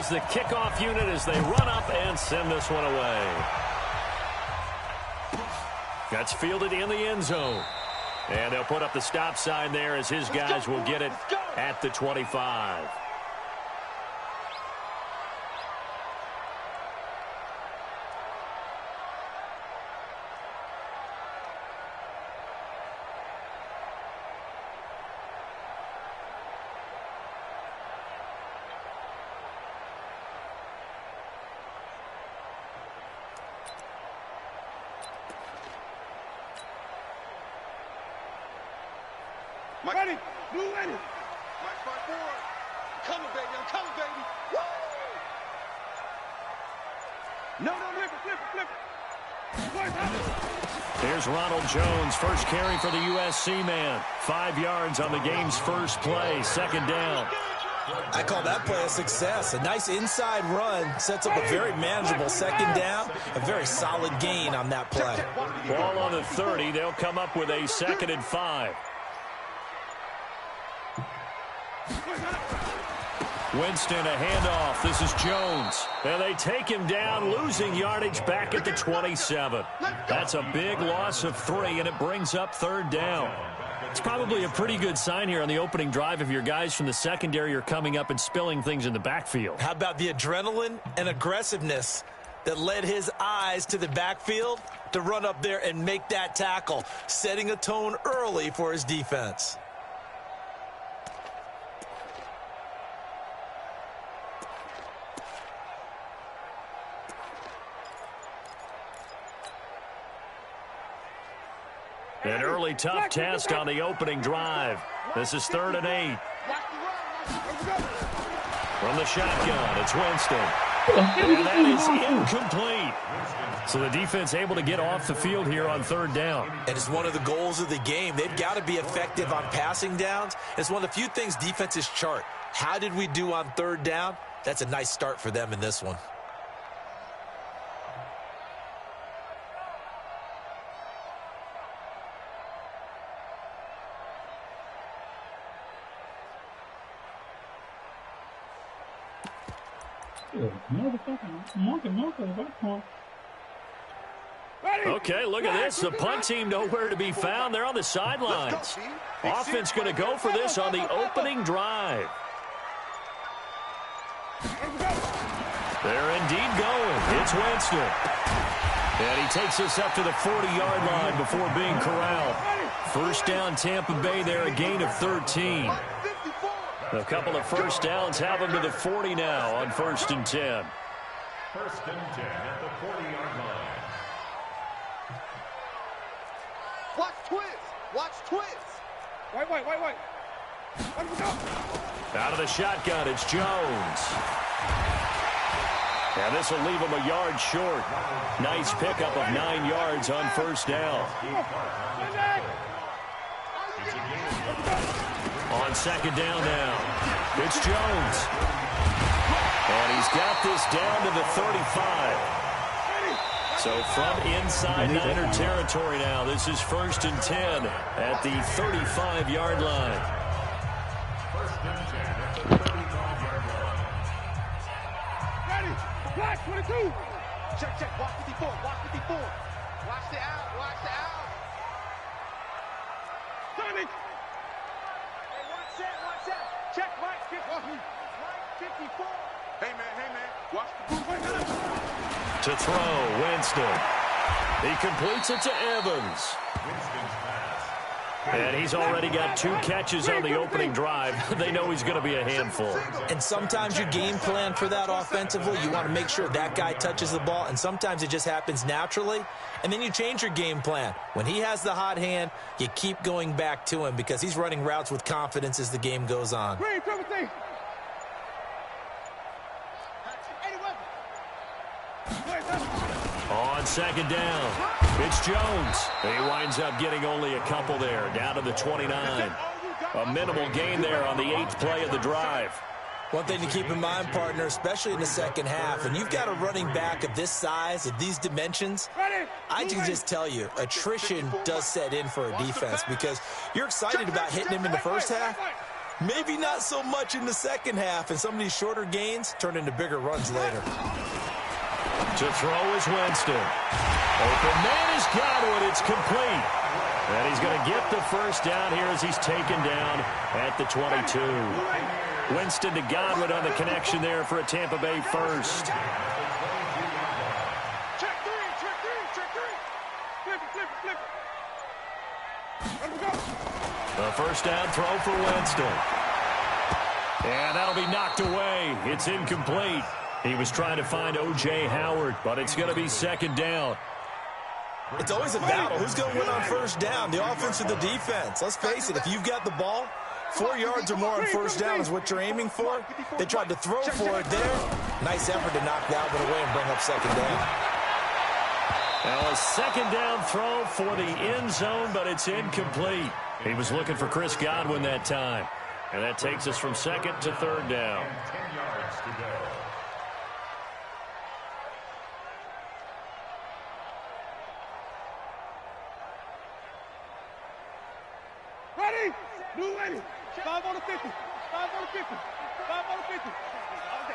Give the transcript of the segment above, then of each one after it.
goes the kickoff unit as they run up and send this one away. That's fielded in the end zone. And they'll put up the stop sign there as his guys will get it at the 25. Ready, blue ready. Mike 5-4. I'm coming, baby. Woo! No, flip it. Here's Ronald Jones, first carry for the USC man. 5 yards on the game's first play, second down. I call that play a success. A nice inside run sets up a very manageable second down. A very solid gain on that play. Ball on the 30. They'll come up with a 2nd and 5. Winston, a handoff. This is Jones. And they take him down, losing yardage back at the 27. That's a big loss of 3, and it brings up 3rd down. It's probably a pretty good sign here on the opening drive if your guys from the secondary are coming up and spilling things in the backfield. How about the adrenaline and aggressiveness that led his eyes to the backfield to run up there and make that tackle, setting a tone early for his defense. An early tough test on the opening drive. This is 3rd and 8. From the shotgun, it's Winston. And that is incomplete. So the defense able to get off the field here on 3rd down. And it's one of the goals of the game. They've got to be effective on passing downs. It's one of the few things defenses chart. How did we do on 3rd down? That's a nice start for them in this one. Okay, look at this. The punt team nowhere to be found. They're on the sidelines. Offense going to go for this on the opening drive. They're indeed going. It's Winston. And he takes us up to the 40-yard line before being corralled. First down, Tampa Bay there, a gain of 13. A couple of first downs have them to the 40 now on 1st and 10. 1st and 10 at the 40-yard line. Watch twist. Wait. Out of the shotgun, it's Jones. And this will leave him a yard short. Nice pickup of 9 yards on 1st down. On 2nd down now, it's Jones. And he's got this down to the 35. So from inside Niner territory now, this is 1st and 10 at the 35-yard line. 1st and 10 at the 35-yard line. Ready, watch 22. Check, watch 54. Watch the out. Sonic. Watch that. Check, Mike 54. Hey, man. Watch the move. To throw, Winston. He completes it to Evans. And he's already got 2 catches on the opening drive. They know he's going to be a handful. And sometimes you game plan for that offensively. You want to make sure that guy touches the ball, and sometimes it just happens naturally. And then you change your game plan. When he has the hot hand, you keep going back to him because he's running routes with confidence as the game goes on. On 2nd down, it's Jones. He winds up getting only a couple there, down to the 29. A minimal gain there on the 8th play of the drive. One thing to keep in mind, partner, especially in the second half, when you've got a running back of this size, of these dimensions, I can just tell you, attrition does set in for a defense because you're excited about hitting him in the first half, Maybe not so much in the second half, and some of these shorter gains turn into bigger runs later. To throw is Winston. Open man is Godwin. It's complete. And he's going to get the first down here as he's taken down at the 22. Winston to Godwin on the connection there for a Tampa Bay first. Check three. Flip it. Let him go. The first down throw for Winston. And that'll be knocked away. It's incomplete. He was trying to find O.J. Howard, but it's going to be second down. It's always a battle. Who's going to win on first down, the offense or the defense? Let's face it, if you've got the ball, 4 yards or more on first down is what you're aiming for. They tried to throw for it there. Nice effort to knock that one away and bring up second down. Now a second down throw for the end zone, but it's incomplete. He was looking for Chris Godwin that time. And that takes us from second to third down. 10 yards to go. Ready? Blue ready. 5 on the 50. 5 on the 50. 5 on the 50. All day.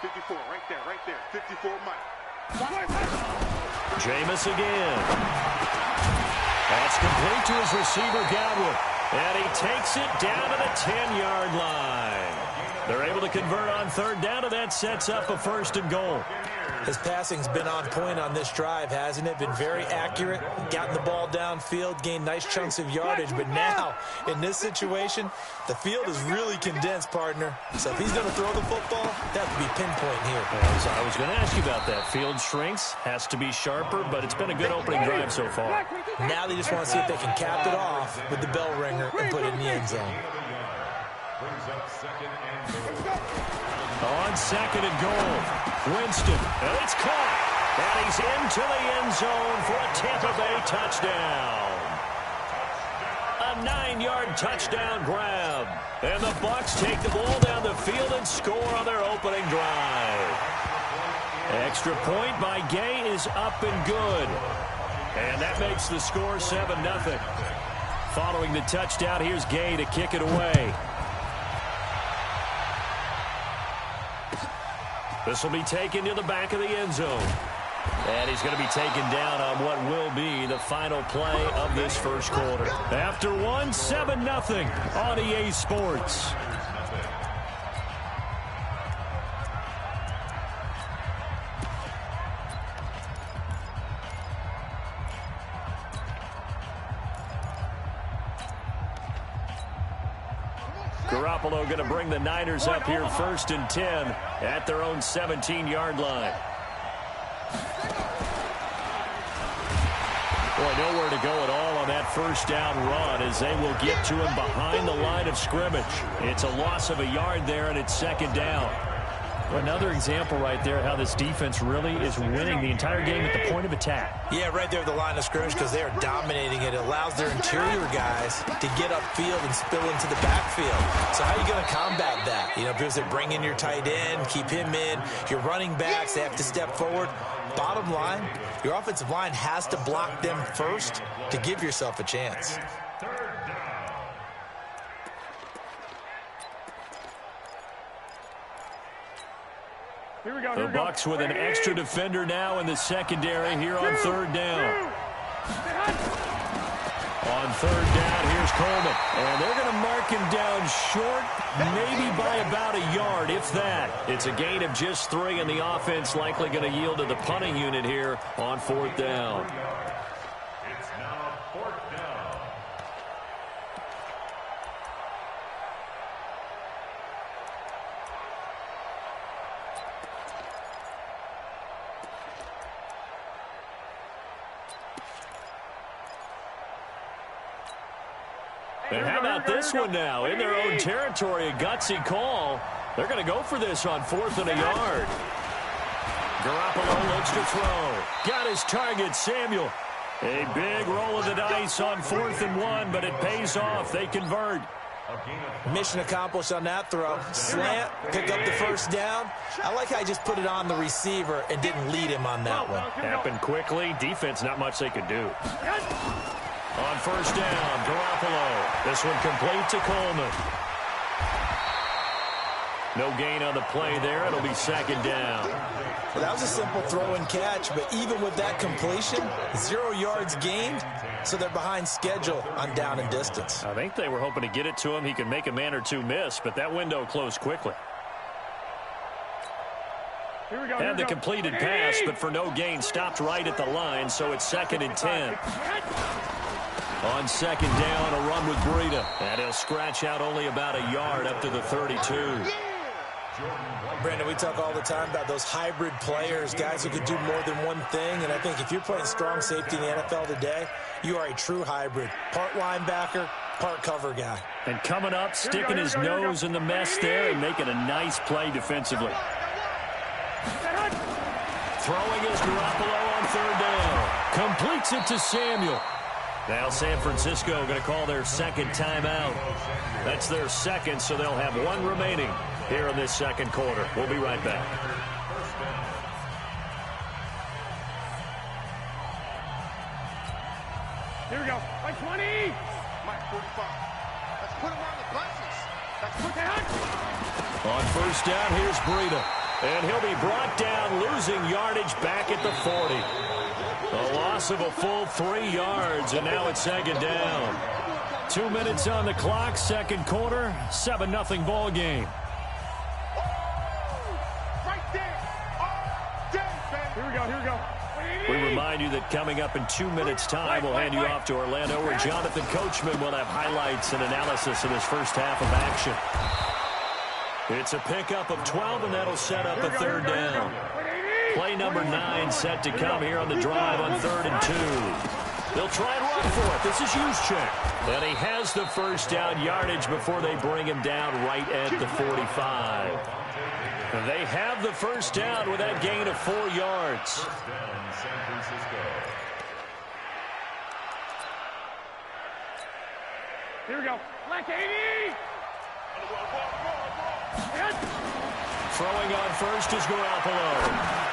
54, right there. 54, Mike. Jameis again. That's complete to his receiver, Godwin. And he takes it down to the 10-yard line. They're able to convert on third down, and that sets up a first and goal. His passing's been on point on this drive, hasn't it? Been very accurate, gotten the ball downfield, gained nice chunks of yardage. But now, in this situation, the field is really condensed, partner. So if he's going to throw the football, that would be pinpoint here. I was going to ask you about that. Field shrinks, has to be sharper, but it's been a good opening drive so far. Now they just want to see if they can cap it off with the bell ringer and put it in the end zone. Brings up second and goal. On second and goal, Winston, and it's caught. And he's into the end zone for a Tampa Bay touchdown. A 9-yard touchdown grab. And the Bucs take the ball down the field and score on their opening drive. Extra point by Gay is up and good. And that makes the score 7-0. Following the touchdown, here's Gay to kick it away. This will be taken to the back of the end zone. And he's going to be taken down on what will be the final play of this first quarter. After 7-0 on EA Sports. Garoppolo going to bring the Niners up here 1st and 10 at their own 17-yard line. Boy, nowhere to go at all on that first down run as they will get to him behind the line of scrimmage. It's a loss of a yard there, and it's second down. Another example right there how this defense really is winning the entire game at the point of attack. Yeah, right there at the line of scrimmage because they are dominating it. It allows their interior guys to get upfield and spill into the backfield. So how are you going to combat that? You know, because they bring in your tight end, keep him in. Your running backs, they have to step forward. Bottom line, your offensive line has to block them first to give yourself a chance. The Bucs with an extra defender now in the secondary here on third down. On third down, here's Coleman. And they're going to mark him down short, maybe by about a yard, if that. It's a gain of just 3, and the offense likely going to yield to the punting unit here on 4th down. It's now 4th down. And how about this one now? In their own territory, a gutsy call. They're going to go for this on 4th and a yard. Garoppolo looks to throw. Got his target, Samuel. A big roll of the dice on 4th and 1, but it pays off. They convert. Mission accomplished on that throw. Slant, pick up the first down. I like how I just put it on the receiver and didn't lead him on that one. Happened quickly. Defense, not much they could do. On first down, Garoppolo. This one complete to Coleman. No gain on the play there. It'll be second down. Well, that was a simple throw and catch, but even with that completion, 0 yards gained, so they're behind schedule on down and distance. I think they were hoping to get it to him. He could make a man or two miss, but that window closed quickly. Here we go. Had the completed pass, but for no gain, stopped right at the line, so it's 2nd and 10. On second down, a run with Breida. And he'll scratch out only about a yard up to the 32. Brandon, we talk all the time about those hybrid players, guys who could do more than one thing. And I think if you're playing strong safety in the NFL today, you are a true hybrid. Part linebacker, part cover guy. And coming up, sticking his nose in the mess there and making a nice play defensively. Throwing is Garoppolo on third down. Completes it to Samuel. Now San Francisco going to call their second timeout. That's their second, so they'll have one remaining here in this second quarter. We'll be right back. Here we go. Like 20. Mike 45. Let's put him on the buses. Let's put that. On first down, here's Breida. And he'll be brought down, losing yardage back at the 40. A loss of a full 3 yards, and now it's second down. 2 minutes on the clock, second quarter, 7-0 ball game. Right there. Here we go. Here we go. We remind you that coming up in 2 minutes' time, we'll hand you off to Orlando, where Jonathan Coachman will have highlights and analysis of his first half of action. It's a pickup of 12, and that'll set up a third down. Play number 9 set to come here on the drive on 3rd and 2. They'll try and run for it. This is Juszczyk. And he has the first down yardage before they bring him down right at the 45. They have the first down with that gain of 4 yards. Here we go. Black 80. Throwing on first is Garoppolo.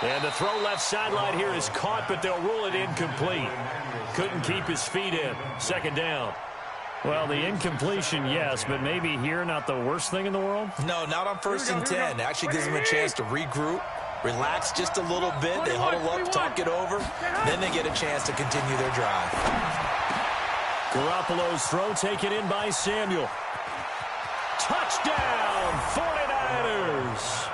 And the throw left sideline here is caught, but they'll rule it incomplete. Couldn't keep his feet in. Second down. Well, the incompletion, yes, but maybe here not the worst thing in the world? No, not on 1st and 10. Actually gives them a chance to regroup, relax just a little bit. They huddle up, talk it over. Then they get a chance to continue their drive. Garoppolo's throw taken in by Samuel. Touchdown, 49ers.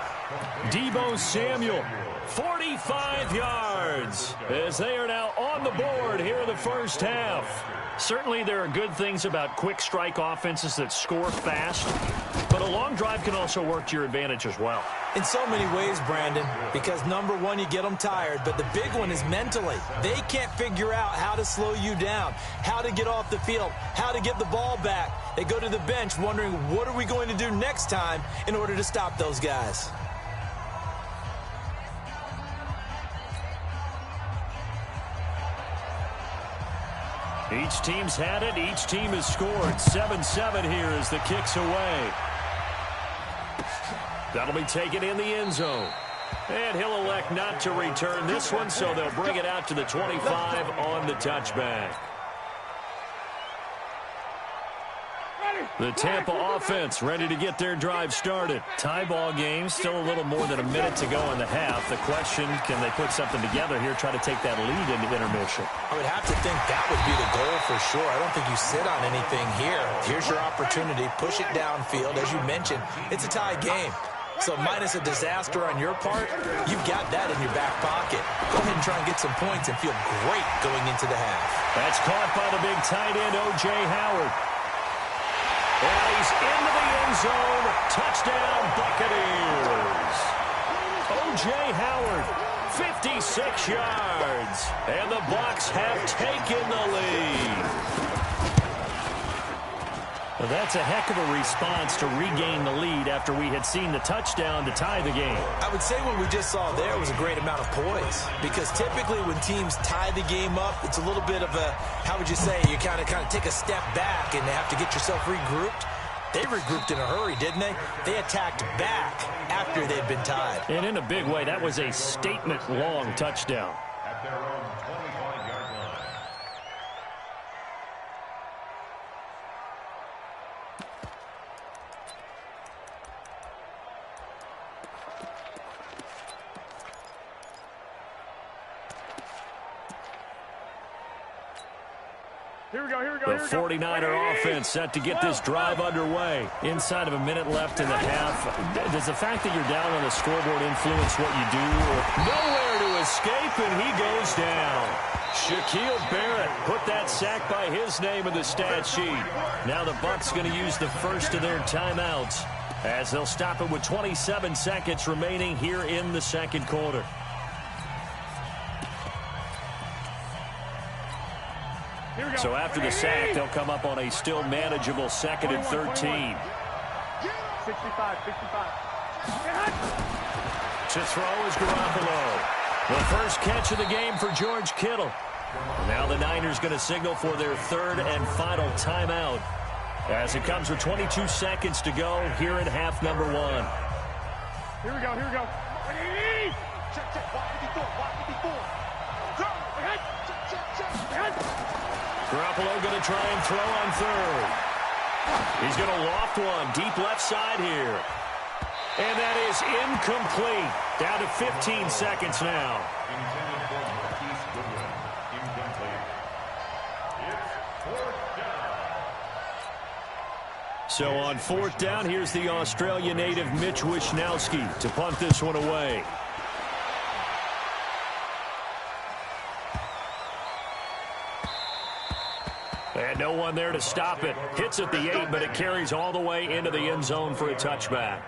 Deebo Samuel, 45 yards, as they are now on the board here in the first half. Certainly there are good things about quick strike offenses that score fast, but a long drive can also work to your advantage as well. In so many ways, Brandon, because number one, you get them tired, but the big one is mentally. They can't figure out how to slow you down, how to get off the field, how to get the ball back. They go to the bench wondering, what are we going to do next time in order to stop those guys? Each team's had it. Each team has scored. 7-7 here as the kick's away. That'll be taken in the end zone. And he'll elect not to return this one, so they'll bring it out to the 25 on the touchback. The Tampa offense ready to get their drive started. Tie ball game, still a little more than a minute to go in the half. The question, can they put something together here, try to take that lead into intermission? I would have to think that would be the goal for sure. I don't think you sit on anything here. Here's your opportunity. Push it downfield. As you mentioned, it's a tie game. So minus a disaster on your part, you've got that in your back pocket. Go ahead and try and get some points and feel great going into the half. That's caught by the big tight end, O.J. Howard. And he's into the end zone. Touchdown, Buccaneers. O.J. Howard, 56 yards. And the Bucs have taken the lead. Well, that's a heck of a response to regain the lead after we had seen the touchdown to tie the game. I would say what we just saw there was a great amount of poise, because typically when teams tie the game up, it's a little bit of a, how would you say, you kind of take a step back and have to get yourself regrouped. They regrouped in a hurry, didn't they? They attacked back after they'd been tied. And in a big way, that was a statement-long touchdown. The 49er offense set to get this drive underway. Inside of a minute left in the half. Does the fact that you're down on the scoreboard influence what you do? Nowhere to escape, and he goes down. Shaquille Barrett put that sack by his name in the stat sheet. Now the Bucs going to use the first of their timeouts as they'll stop it with 27 seconds remaining here in the second quarter. So after the sack, they'll come up on a still manageable 2nd and 13. 65. To throw is Garoppolo. The first catch of the game for George Kittle. Now the Niners going to signal for their third and final timeout as it comes with 22 seconds to go here in half number 1. Here we go. Check. Walk 54. Garoppolo going to try and throw on third. He's going to loft one deep left side here. And that is incomplete. Down to 15 seconds now. So on 4th down, here's the Australia native Mitch Wishnowsky to punt this one away. And no one there to stop it. Hits at the 8, but it carries all the way into the end zone for a touchback.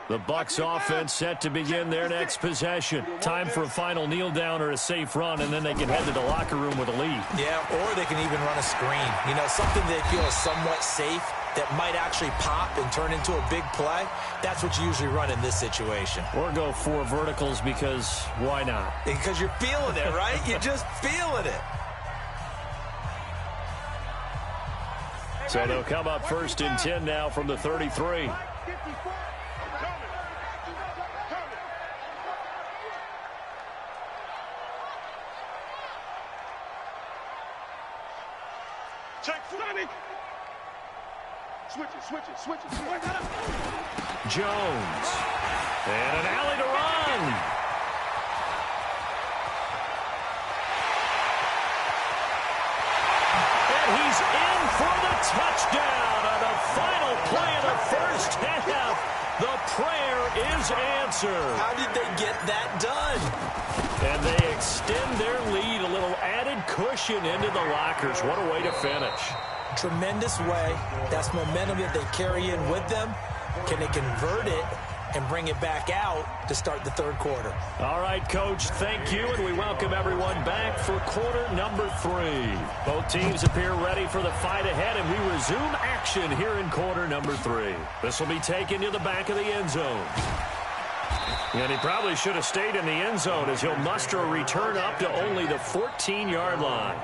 The Bucs offense set to begin their next possession. Time for a final kneel down or a safe run, and then they can head to the locker room with a lead. Yeah, or they can even run a screen. You know, something they feel is somewhat safe that might actually pop and turn into a big play. That's what you usually run in this situation. Or go 4 verticals because why not? Because you're feeling it, right? You're just feeling it. So they'll come up 1st and 10 now from the 33. Switch it. Jones. And an alley to run. And he's in for the touchdown on the final play of the first half. The prayer is answered. How did they get that done? And they extend their lead, a little added cushion into the lockers. What a way to finish. Tremendous way. That's momentum that they carry in with them. Can they convert it and bring it back out to start the third quarter? All right, Coach, thank you, and we welcome everyone back for quarter number 3. Both teams appear ready for the fight ahead, and we resume action here in quarter number 3. This will be taken to the back of the end zone. And he probably should have stayed in the end zone as he'll muster a return up to only the 14-yard line.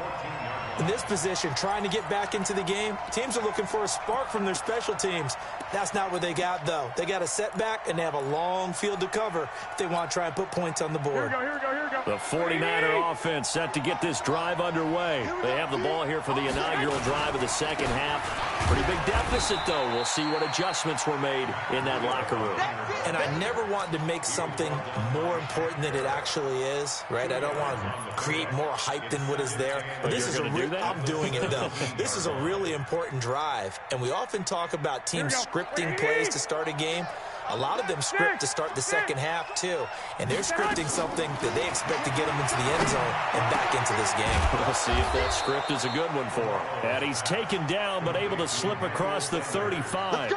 In this position, trying to get back into the game, teams are looking for a spark from their special teams. That's not what they got, though. They got a setback, and they have a long field to cover if they want to try and put points on the board. Here we go. The 49er offense set to get this drive underway. They have the ball here for the inaugural drive of the second half. Pretty big deficit, though. We'll see what adjustments were made in that locker room. And I never want to make something more important than it actually is, right? I don't want to create more hype than what is there. But this is I'm doing it, though. This is a really important drive. And we often talk about teams scripting plays to start a game. A lot of them script to start the second half, too. And they're scripting something that they expect to get them into the end zone and back into this game. We'll see if that script is a good one for him. And he's taken down, but able to slip across the 35.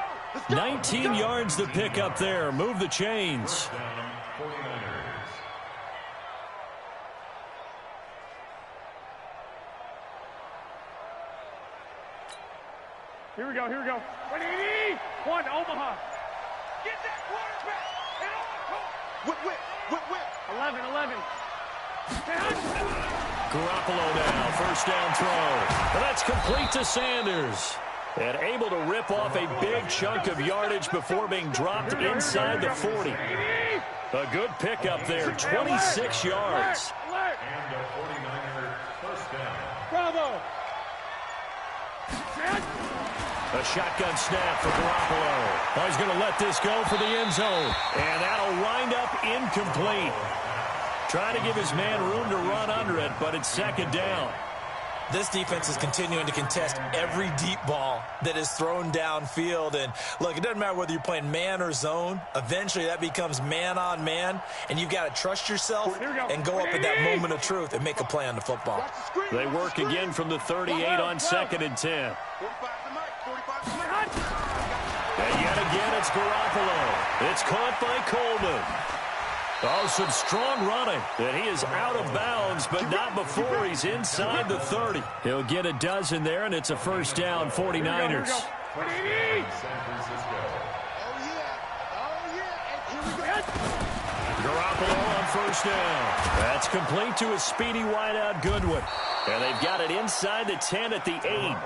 19 yards to pick up there. Move the chains. Here we go. Ready? 1, Omaha. Get that quarterback. Whip. 11. Garoppolo now, first down throw. And that's complete to Sanders. And able to rip off a big chunk of yardage before being dropped inside the 40. A good pickup there, 26 yards. Bravo. A shotgun snap for Garoppolo. Oh, he's going to let this go for the end zone. And that'll wind up incomplete. Trying to give his man room to run under it, but it's second down. This defense is continuing to contest every deep ball that is thrown downfield. And, look, it doesn't matter whether you're playing man or zone. Eventually, that becomes man-on-man, and you've got to trust yourself and go up at that moment of truth and make a play on the football. They work again from the 38 on 2nd and 10. And yet again, it's Garoppolo. It's caught by Coleman. Oh, some strong running. And he is out of bounds, but not before he's inside the 30. He'll get a dozen there, and it's a first down, 49ers. Garoppolo on first down. That's complete to a speedy wideout Goodwin. And they've got it inside the 10 at the 8.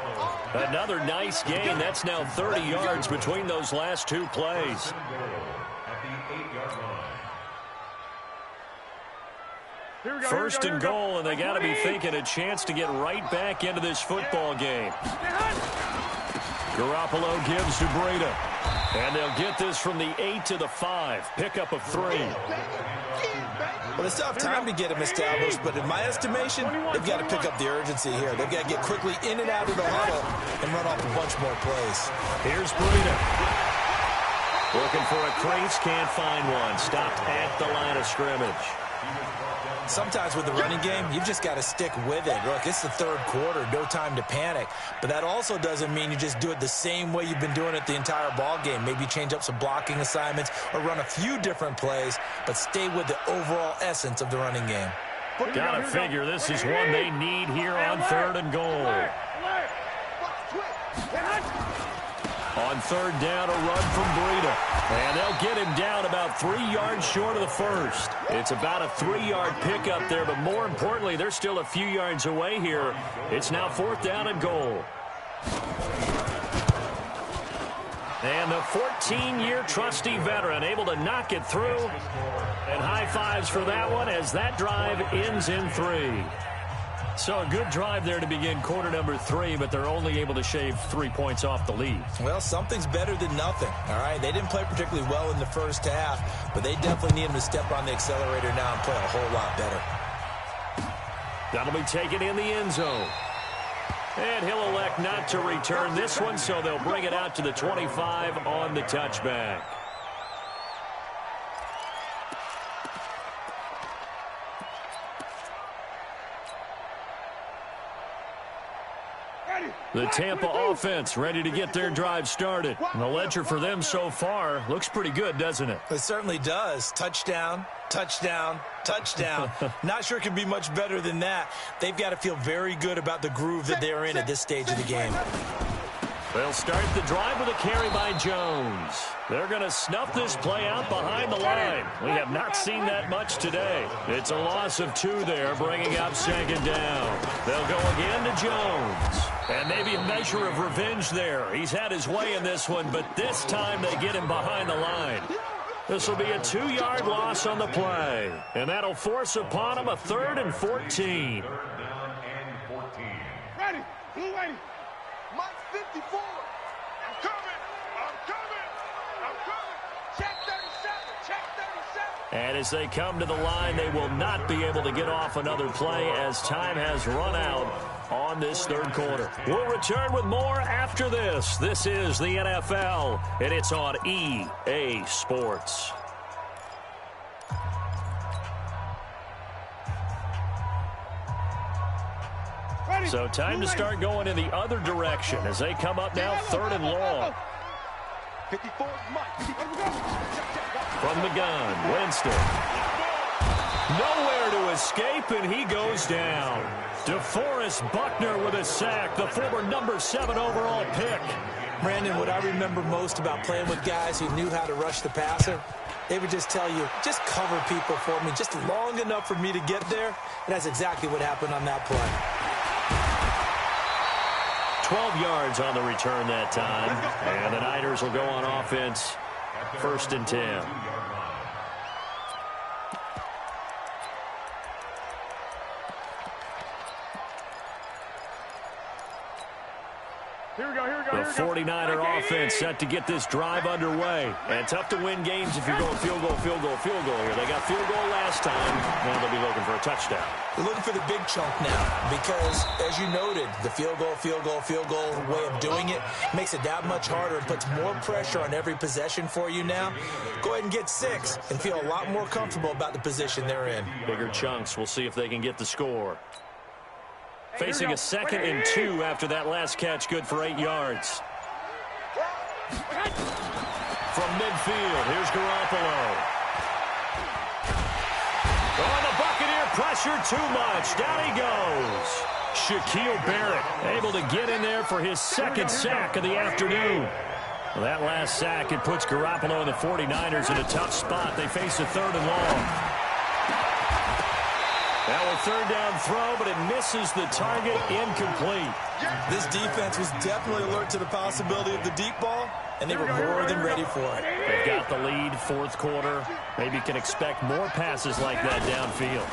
Another nice gain. That's now 30 yards between those last two plays. First and goal, and they got to be thinking a chance to get right back into this football game. Garoppolo gives to Breida. And they'll get this from the 8 to the 5. Pickup of 3. Well, they still have time to get him established, but in my estimation, they've got to pick up the urgency here. They've got to get quickly in and out of the huddle and run off a bunch more plays. Here's Breida. Looking for a crease, can't find one. Stopped at the line of scrimmage. Sometimes with the running game, you've just got to stick with it. Look, it's the third quarter, no time to panic. But that also doesn't mean you just do it the same way you've been doing it the entire ball game. Maybe change up some blocking assignments or run a few different plays, but stay with the overall essence of the running game. Gotta figure this is one they need here on 3rd and goal. On 3rd down, a run from Breida. And they'll get him down about 3 yards short of the first. It's about a 3-yard pickup there, but more importantly, they're still a few yards away here. It's now 4th down and goal. And the 14-year trusty veteran able to knock it through. And high fives for that one as that drive ends in 3. So a good drive there to begin quarter number 3, but they're only able to shave 3 points off the lead. Well, something's better than nothing, all right? They didn't play particularly well in the first half, but they definitely need him to step on the accelerator now and play a whole lot better. That'll be taken in the end zone. And he'll elect not to return this one, so they'll bring it out to the 25 on the touchback. The Tampa offense ready to get their drive started. And the ledger for them so far looks pretty good, doesn't it? It certainly does. Touchdown, touchdown, touchdown. Not sure it can be much better than that. They've got to feel very good about the groove that they're in at this stage of the game. They'll start the drive with a carry by Jones. They're going to snuff this play out behind the line. We have not seen that much today. It's a loss of 2 there, bringing up 2nd down. They'll go again to Jones. And maybe a measure of revenge there. He's had his way in this one, but this time they get him behind the line. This will be a 2-yard loss on the play. And that'll force upon him a 3rd and 14. Ready. Blue ready. Mike 54. I'm coming. Check 37. And as they come to the line, they will not be able to get off another play as time has run out on this 3rd quarter. We'll return with more after this. This is the NFL, and it's on EA Sports. So time to start going in the other direction as they come up now 3rd and long. 54 Mike. From the gun, Winston. Nowhere to escape, and he goes down. DeForest Buckner with a sack, the former number 7 overall pick. Brandon, what I remember most about playing with guys who knew how to rush the passer, they would just tell you, just cover people for me, just long enough for me to get there. And that's exactly what happened on that play. 12 yards on the return that time. And the Niners will go on offense, 1st and 10. Here we go. The 49er offense set to get this drive underway. And tough to win games if you're going field goal, field goal, field goal here. They got field goal last time. Now they'll be looking for a touchdown. They're looking for the big chunk now because, as you noted, the field goal way of doing it makes it that much harder and puts more pressure on every possession for you now. Go ahead and get 6 and feel a lot more comfortable about the position they're in. Bigger chunks. We'll see if they can get the score. Facing a 2nd and 2 after that last catch, good for 8 yards. From midfield, here's Garoppolo. Oh, the Buccaneer pressure too much. Down he goes. Shaquille Barrett able to get in there for his 2nd sack of the afternoon. Well, that last sack, it puts Garoppolo and the 49ers in a tough spot. They face a 3rd and long. Now a 3rd down throw, but it misses the target, incomplete. This defense was definitely alert to the possibility of the deep ball, and they were more than ready for it. They've got the lead, 4th quarter. Maybe can expect more passes like that downfield.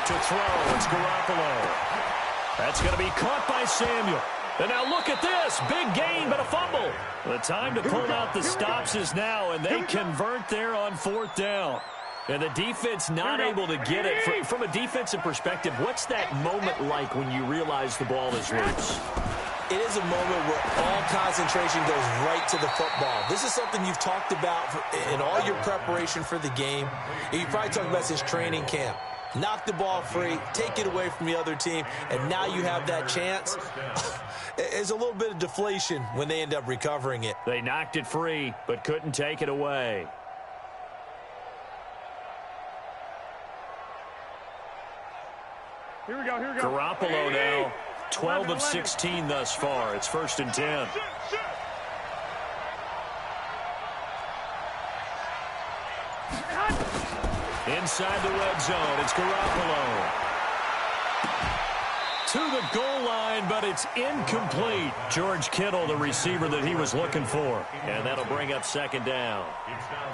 To throw, it's Garoppolo. That's going to be caught by Samuel. And now look at this. Big gain, but a fumble. The time to pull out the stops is now, and they convert there on 4th down. And the defense not able to get it. From a defensive perspective, what's that moment like when you realize the ball is loose? It is a moment where all concentration goes right to the football. This is something you've talked about in all your preparation for the game. You probably talked about since training camp. Knock the ball free, take it away from the other team, and now you have that chance. There's a little bit of deflation when they end up recovering it. They knocked it free, but couldn't take it away. Here we go. Garoppolo now, 12 of 16 thus far. It's 1st and 10. Inside the red zone, it's Garoppolo. To the goal line, but it's incomplete. George Kittle, the receiver that he was looking for. And that'll bring up 2nd down.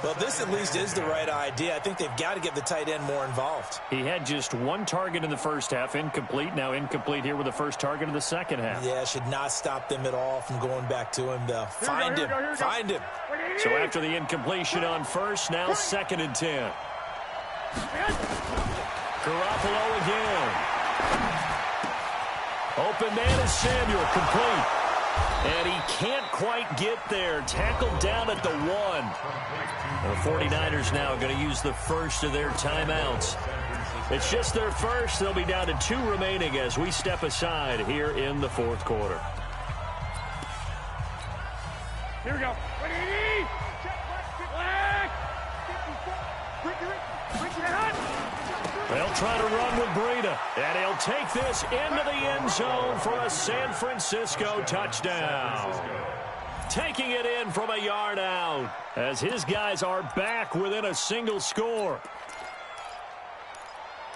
Well, this at least is the right idea. I think they've got to get the tight end more involved. He had just 1 target in the first half, incomplete. Now incomplete here with the first target of the second half. Yeah, should not stop them at all from going back to him, though. Find him. So after the incompletion on first, now 2nd and 10. Garoppolo again. Open man is Samuel, complete. And he can't quite get there. Tackled down at the 1. The 49ers now are going to use the first of their timeouts. It's just their first. They'll be down to 2 remaining as we step aside here in the 4th quarter. Here we go. They'll try to run with Breida, and he'll take this into the end zone for a San Francisco touchdown. Taking it in from a yard out as his guys are back within a single score.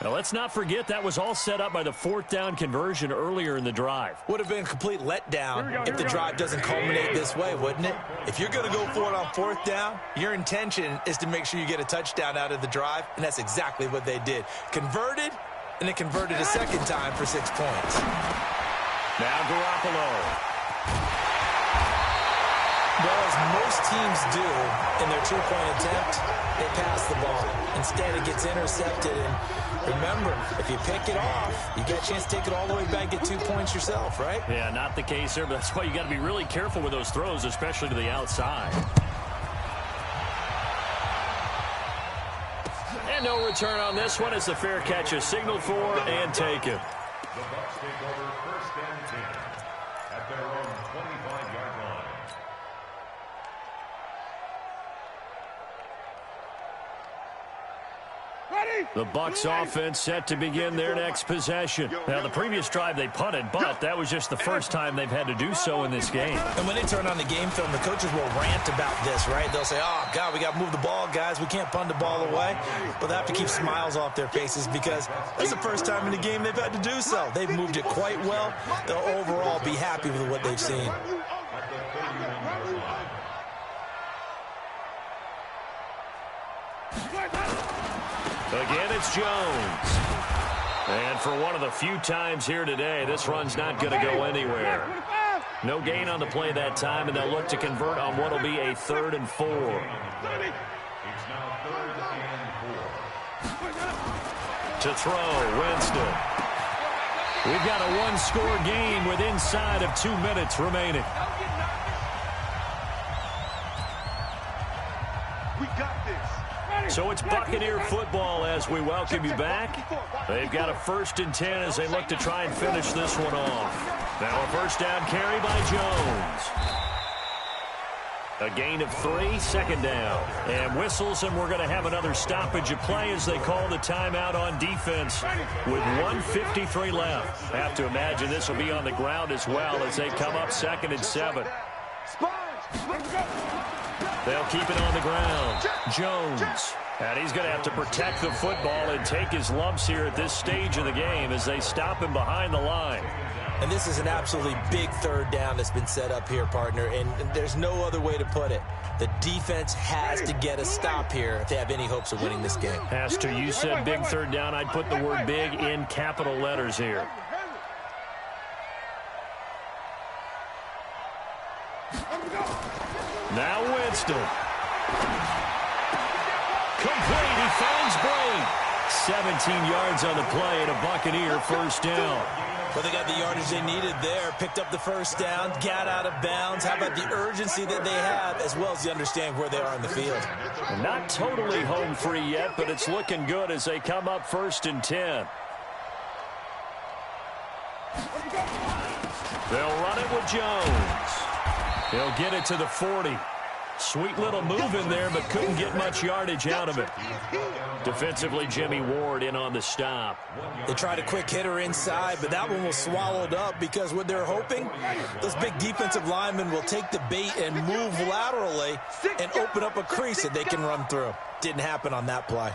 Now, let's not forget that was all set up by the 4th down conversion earlier in the drive. Would have been a complete letdown if the drive doesn't culminate this way, wouldn't it? If you're going to go for it on 4th down, your intention is to make sure you get a touchdown out of the drive, and that's exactly what they did. Converted, and it converted a 2nd time for 6 points. Now Garoppolo. Well, as most teams do in their 2-point attempt, they pass the ball. Instead, it gets intercepted. And remember, if you pick it off, you get a chance to take it all the way back, get 2 points yourself, right? Yeah, not the case there, but that's why you got to be really careful with those throws, especially to the outside. And no return on this one. It's a fair catch, a signal for, and taken. The Bucs take over 1st and 10 at their own 25-yard line. The Bucs offense set to begin their next possession. Now, the previous drive they punted, but that was just the first time they've had to do so in this game. And when they turn on the game film, the coaches will rant about this, right? They'll say, oh, God, we got to move the ball, guys. We can't punt the ball away. But they have to keep smiles off their faces because that's the first time in the game they've had to do so. They've moved it quite well. They'll overall be happy with what they've seen. Again, it's Jones. And for one of the few times here today, this run's not going to go anywhere. No gain on the play that time, and they'll look to convert on what will be a 3rd and 4. It's now 3rd and 4. To throw, Winston. We've got a one-score game with inside of 2 minutes remaining. We got this. So it's Buccaneer football as we welcome you back. They've got a 1st and 10 as they look to try and finish this one off. Now a first down carry by Jones. A gain of 3, 2nd down. And whistles, and we're going to have another stoppage of play as they call the timeout on defense with 1:53 left. Have to imagine this will be on the ground as well as they come up 2nd and 7. They'll keep it on the ground. Jones. And he's going to have to protect the football and take his lumps here at this stage of the game as they stop him behind the line. And this is an absolutely big 3rd down that's been set up here, partner, and there's no other way to put it. The defense has to get a stop here if they have any hopes of winning this game. Has to. You said big 3rd down. I'd put the word big in capital letters here. Now Winston. Complete. He finds Bray. 17 yards on the play and a Buccaneer 1st down. Well, they got the yardage they needed there, picked up the 1st down, got out of bounds. How about the urgency that they have, as well as the understand where they are in the field? Not totally home free yet, but it's looking good as they come up 1st and 10. They'll run it with Jones. He'll get it to the 40. Sweet little move in there, but couldn't get much yardage out of it. Defensively, Jimmy Ward in on the stop. They tried a quick hitter inside, but that one was swallowed up because what they're hoping, those big defensive linemen will take the bait and move laterally and open up a crease that they can run through. Didn't happen on that play.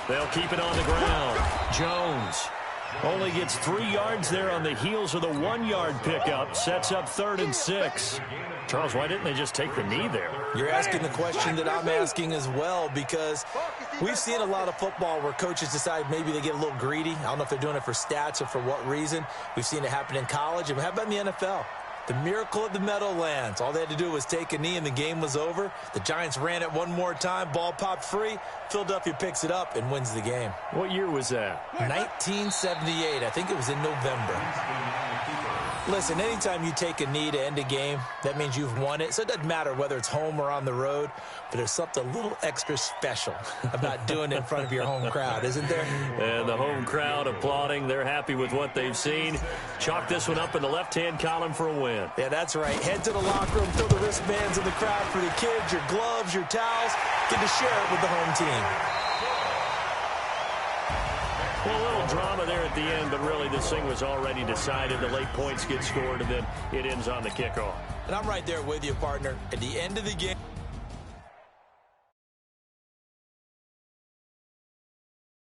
They'll keep it on the ground. Jones only gets 3 yards there on the heels of the 1-yard pickup. Sets up 3rd and 6. Charles, why didn't they just take the knee there? You're asking the question that I'm asking as well, because we've seen a lot of football where coaches decide maybe they get a little greedy. I don't know if they're doing it for stats or for what reason. We've seen it happen in college. And how about in the NFL? The miracle of the Meadowlands. All they had to do was take a knee and the game was over. The Giants ran it one more time. Ball popped free. Philadelphia picks it up and wins the game. What year was that? 1978. I think it was in November. Listen, anytime you take a knee to end a game, that means you've won it. So it doesn't matter whether it's home or on the road, but there's something a little extra special about doing it in front of your home crowd, isn't there? And the home crowd applauding. They're happy with what they've seen. Chalk this one up in the left-hand column for a win. Yeah, that's right. Head to the locker room, throw the wristbands in the crowd for the kids, your gloves, your towels. Get to share it with the home team. Well, a little drama there at the end, but really this thing was already decided. The late points get scored, and then it ends on the kickoff. And I'm right there with you, partner. At the end of the game...